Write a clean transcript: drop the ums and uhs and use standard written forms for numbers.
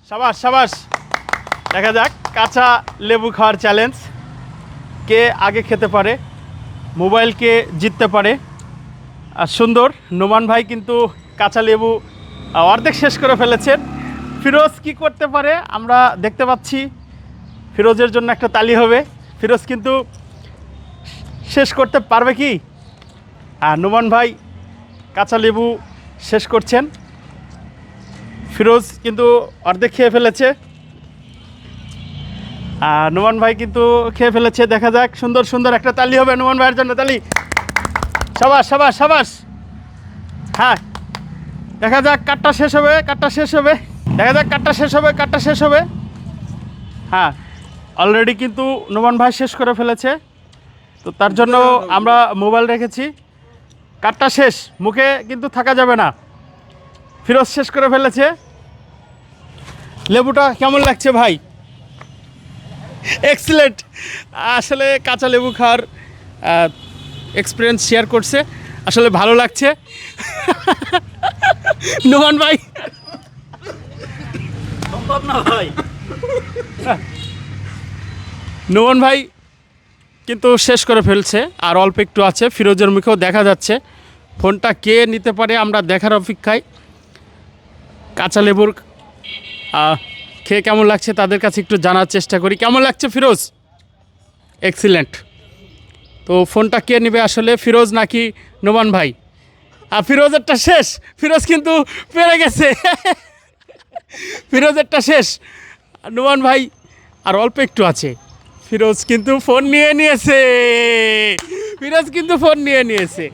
সাবাস সাবাস। দেখা যাক কাঁচা লেবু খাওয়ার চ্যালেঞ্জ, কে আগে খেতে পারে, মোবাইলকে জিততে পারে। আর সুন্দর, নোমান ভাই কিন্তু কাঁচা লেবু অর্ধেক শেষ করে ফেলেছেন। ফিরোজ কি করতে পারে আমরা দেখতে পাচ্ছি। ফিরোজের জন্য একটা তালি হবে। ফিরোজ কিন্তু শেষ করতে পারবে কি? আর নোমান ভাই কাঁচা লেবু শেষ করছেন। ফিরোজ কিন্তু অর্ধেক খেয়ে ফেলেছে, আর নোমান ভাই কিন্তু খেয়ে ফেলেছে। দেখা যাক, সুন্দর সুন্দর একটা তালি হবে নোমান ভাইয়ের জন্য, তালি। সাবাস সাবাস সাবাস। হ্যাঁ, দেখা যাক কাঠটা শেষ হবে, কাঠটা শেষ হবে, দেখা যাক কাঠটা শেষ হবে, কাঠটা শেষ হবে। হ্যাঁ, অলরেডি কিন্তু নোমান ভাই শেষ করে ফেলেছে, তো তার জন্য আমরা মোবাইল রেখেছি। কাঠটা শেষ, মুখে কিন্তু থাকা যাবে না। ফিরোজ শেষ করে ফেলেছে। লেবুটা কেমন লাগছে ভাই? এক্সিলেন্ট। আসলে কাঁচা লেবু খাওয়ার এক্সপিরিয়েন্স শেয়ার করছে, আসলে ভালো লাগছে। নোমান ভাই সম্ভব না ভাই। নোমান ভাই কিন্তু শেষ করে ফেলছে, আর অল্প একটু আছে। ফিরোজের মুখেও দেখা যাচ্ছে। ফোনটা কে নিতে পারে আমরা দেখার অপেক্ষায়। কাঁচা লেবুর খেয়ে কেমন লাগছে তাদের কাছে একটু জানার চেষ্টা করি। কেমন লাগছে ফিরোজ? এক্সিলেন্ট। তো ফোনটা কে নেবে আসলে, ফিরোজ নাকি নোমান ভাই? আর ফিরোজেরটা শেষ, ফিরোজ কিন্তু পেরে গেছে। ফিরোজেরটা শেষ, নোমান ভাই আর অল্প একটু আছে। ফিরোজ কিন্তু ফোন নিয়ে নিয়েছে, ফিরোজ কিন্তু ফোন নিয়ে নিয়েছে।